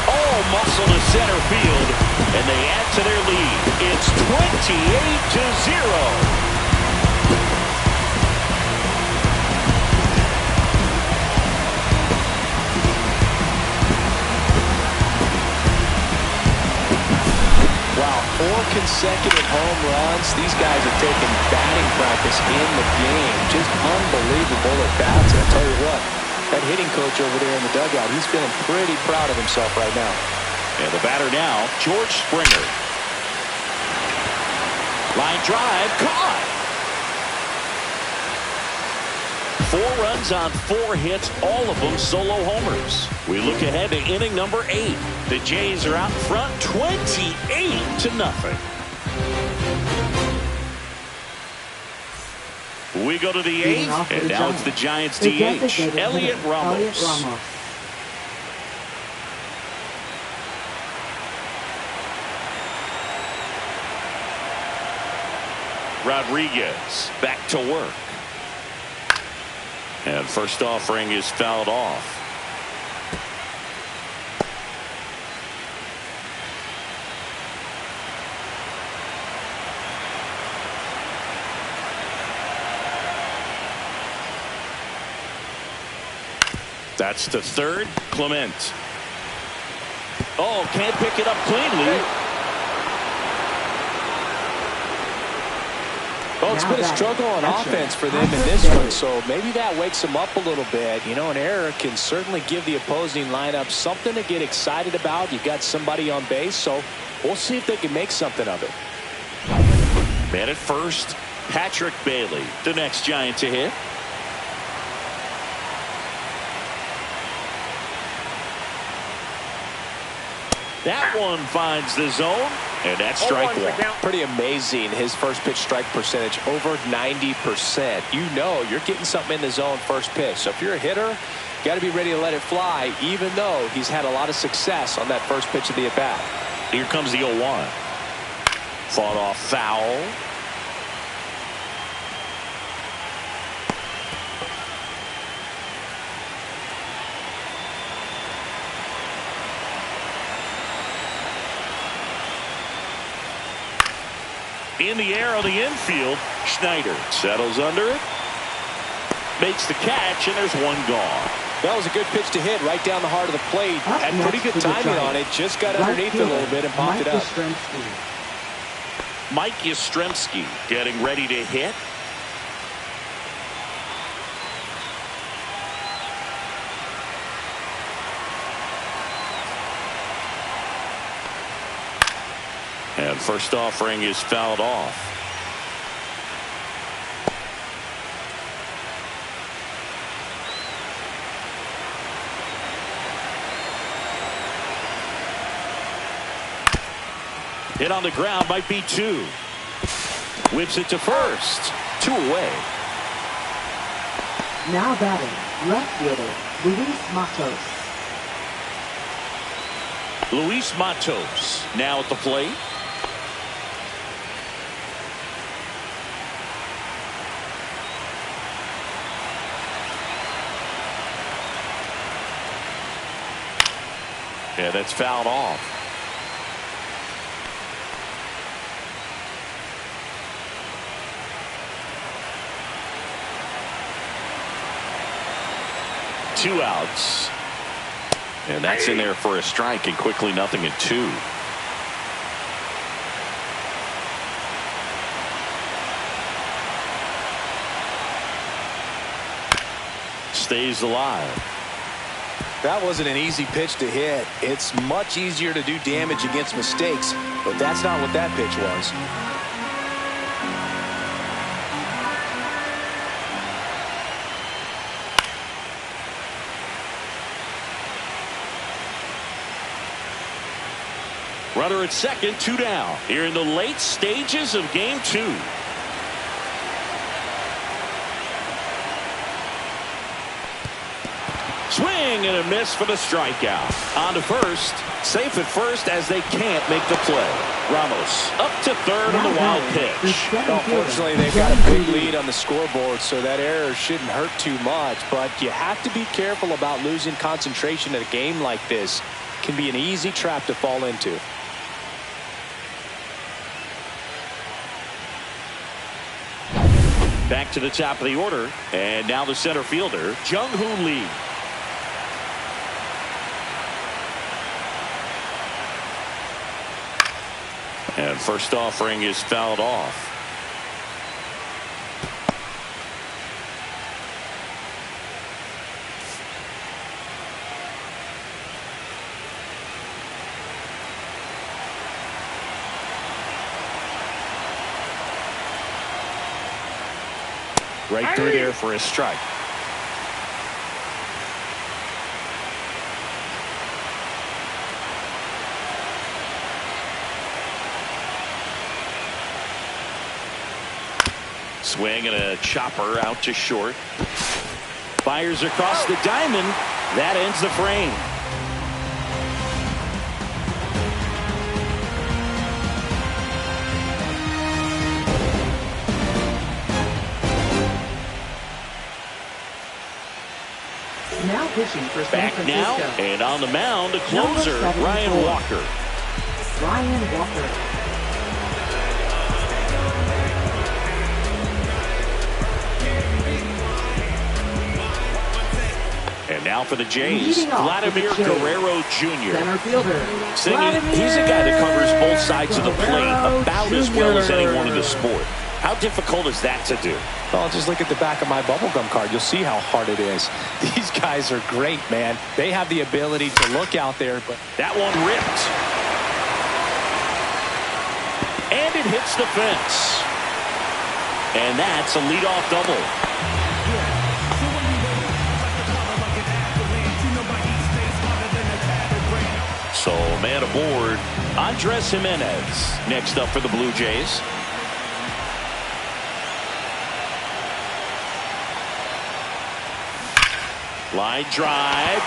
Oh, muscle to center field, and they add to their lead. It's 28-0. Wow, 4 consecutive home runs. These guys are taking batting practice in the game. Just unbelievable at bats. And I tell you what, that hitting coach over there in the dugout, he's feeling pretty proud of himself right now. And the batter now, George Springer. Line drive, caught. 4 runs on 4 hits, all of them solo homers. We look ahead to inning number 8. The Jays are out front 28-0. We go to the 8th, and now it's the Giants DH, Elliot Ramos. Rodriguez back to work. And first offering is fouled off. That's to third. Clement. Oh, can't pick it up cleanly. Well, it's been a struggle on offense for them in this one, so maybe that wakes them up a little bit. You know, an error can certainly give the opposing lineup something to get excited about. You got somebody on base, so we'll see if they can make something of it. Man at first, Patrick Bailey, the next Giant to hit. That one finds the zone, and that's strike one. Pretty amazing. His first pitch strike percentage over 90%. You know you're getting something in the zone first pitch. So if you're a hitter, got to be ready to let it fly, even though he's had a lot of success on that first pitch of the at-bat. Here comes the 0-1. Fought off foul. In the air on the infield, Schneider settles under it, makes the catch, and there's one gone. That was a good pitch to hit right down the heart of the plate. Had pretty good timing on it. Just got underneath it a little bit and popped it up. Mike Yastrzemski getting ready to hit. And first offering is fouled off. Hit on the ground, might be 2. Whips it to first. 2 away. Now batting, left fielder, Luis Matos. Luis Matos now at the plate. Yeah, that's fouled off. Two outs. And that's in there for a strike, and quickly 0-2. Stays alive. That wasn't an easy pitch to hit. It's much easier to do damage against mistakes, but that's not what that pitch was. Runner at second, 2 down. Here in the late stages of game 2. Swing and a miss for the strikeout. On to first. Safe at first as they can't make the play. Ramos up to third on the wild pitch. Unfortunately, they've got a big lead on the scoreboard, so that error shouldn't hurt too much. But you have to be careful about losing concentration in a game like this. can be an easy trap to fall into. Back to the top of the order, and now the center fielder, Jung-Hoo Lee. And first offering is fouled off. Right through there for a strike. Swing and a chopper out to short. Fires across the diamond. That ends the frame. Now pitching for San Back Francisco. now, and on the mound, a closer, Ryan Walker. Ryan Walker. And now for the Jays, Leading off Vladimir for the Jays, Guerrero Jr. Center fielder. He's a guy that covers both sides of the plate Guerrero about as well as Jr. anyone in the sport. How difficult is that to do? Well, just look at the back of my bubblegum card. You'll see how hard it is. These guys are great, man. They have the ability to look out there, but That one ripped. And it hits the fence. And that's a leadoff double. So, man aboard, Andres Jimenez next up for the Blue Jays. Line drive.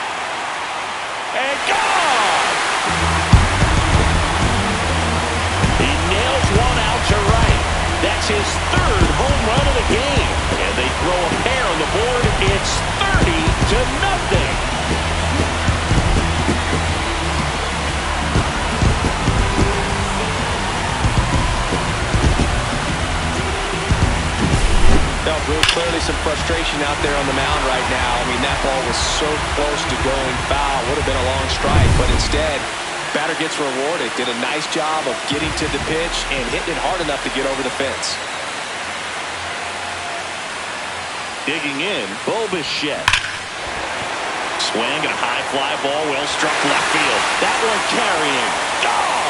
And gone! He nails one out to right. That's his third home run of the game. And they throw a pair on the board. It's 30-0. no, Bruce, clearly some frustration out there on the mound right now. I mean, that ball was so close to going foul. Would have been a long strike, but instead, batter gets rewarded. Did a nice job of getting to the pitch and hitting it hard enough to get over the fence. Digging in, Bo Bichette. Swing and a high fly ball, well struck left field. That one carrying, gone!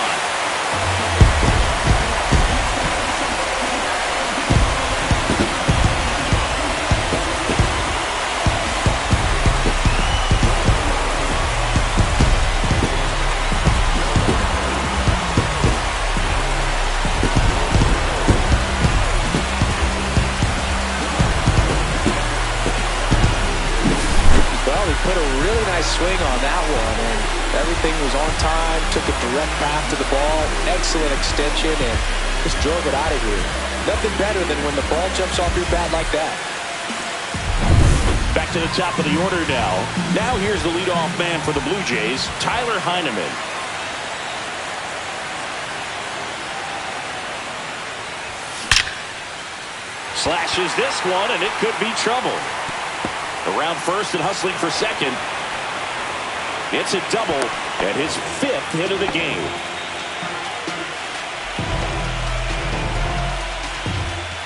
Put a really nice swing on that one, and everything was on time, took a direct path to the ball, excellent extension, and just drove it out of here. Nothing better than when the ball jumps off your bat like that. Back to the top of the order now. Now here's the leadoff man for the Blue Jays, Tyler Heineman. Slashes this one, and it could be trouble. Around first and hustling for second. It's a double and his 5th hit of the game.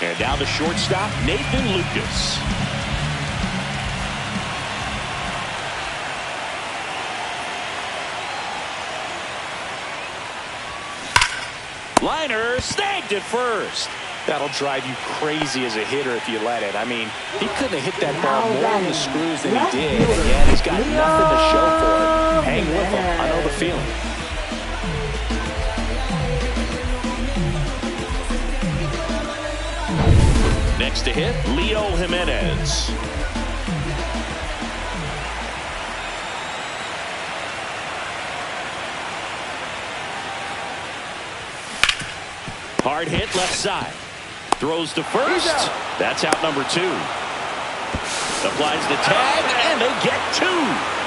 And now the shortstop, Nathan Lucas. Liner snagged at first. That'll drive you crazy as a hitter if you let it. I mean, he couldn't have hit that ball more in the screws than he did, and yet he's got nothing to show for it. Hang with him. I know the feeling. Next to hit, Leo Jimenez. Hard hit left side. Throws to first. That's out number 2. Applies the tag, and they get 2.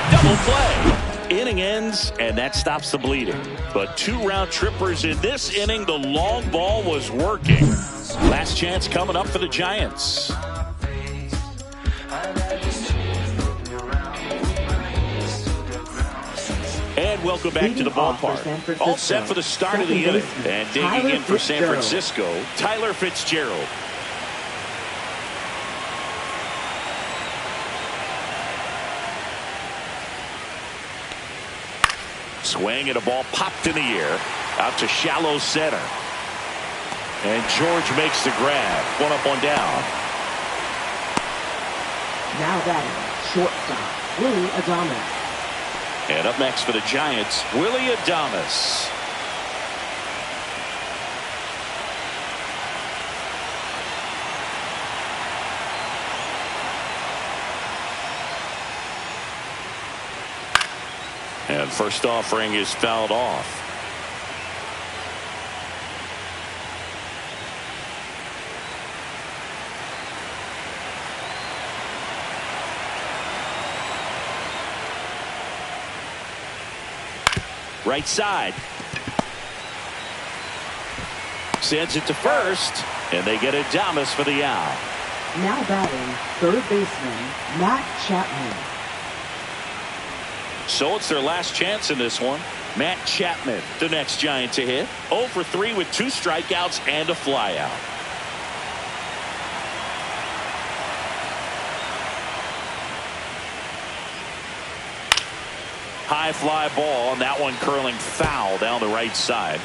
Double play. Inning ends, and that stops the bleeding. But 2 round trippers in this inning. The long ball was working. Last chance coming up for the Giants. And welcome back to the ballpark. All set for the start of the inning. And digging in for San Francisco, Tyler Fitzgerald. Swing and a ball popped in the air. Out to shallow center. And George makes the grab. 1 up, 1 down. Now batting, shortstop, Willie Adames. And up next for the Giants, Willie Adames. And first offering is fouled off. Right side. Sends it to first, and they get Adames for the out. Now batting, third baseman, Matt Chapman. So it's their last chance in this one. Matt Chapman, the next Giant to hit. 0 for 3 with 2 strikeouts and a flyout. High fly ball, and that one curling foul down the right side.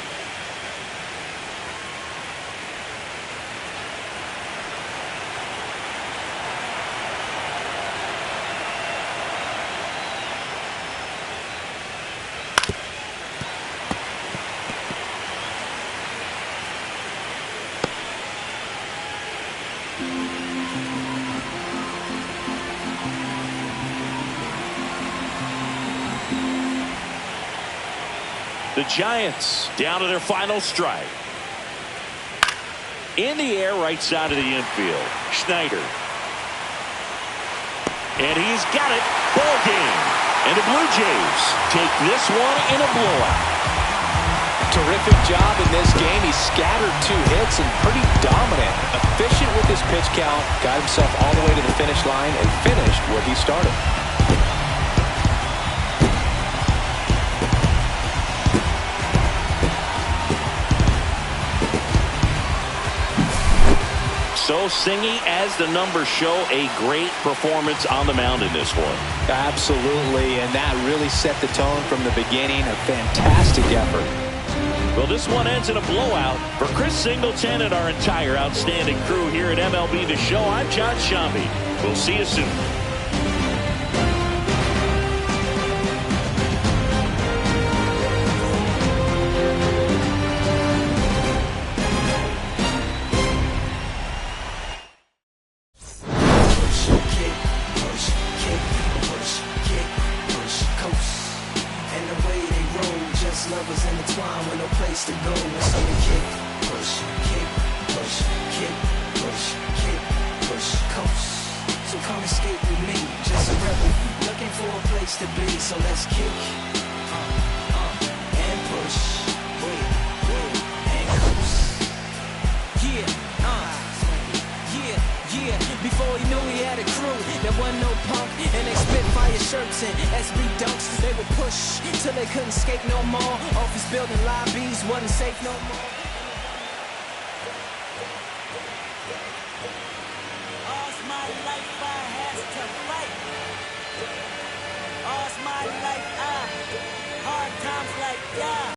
The Giants down to their final strike. In the air, right side of the infield. Schneider. And he's got it. Ball game. And the Blue Jays take this one in a blowout. Terrific job in this game. He scattered 2 hits and pretty dominant. Efficient with his pitch count. Got himself all the way to the finish line and finished where he started. So Singy, as the numbers show, a great performance on the mound in this one. Absolutely, and that really set the tone from the beginning. A fantastic effort. Well, this one ends in a blowout. For Chris Singleton and our entire outstanding crew here at MLB The Show, I'm John Shambi. We'll see you soon. Lovers intertwined with no place to go. It's only kick, push, kick, push, coast. So come escape with me, just a rebel looking for a place to be. So let's kick, and push, and coast. Yeah. Before he knew he had a crew, there wasn't no punk, and they spit fire shirts and SB dunks. They would push till they couldn't skate no more. Office building lobbies wasn't safe no more. All's my life I has to fight. All's my life I hard times like yeah.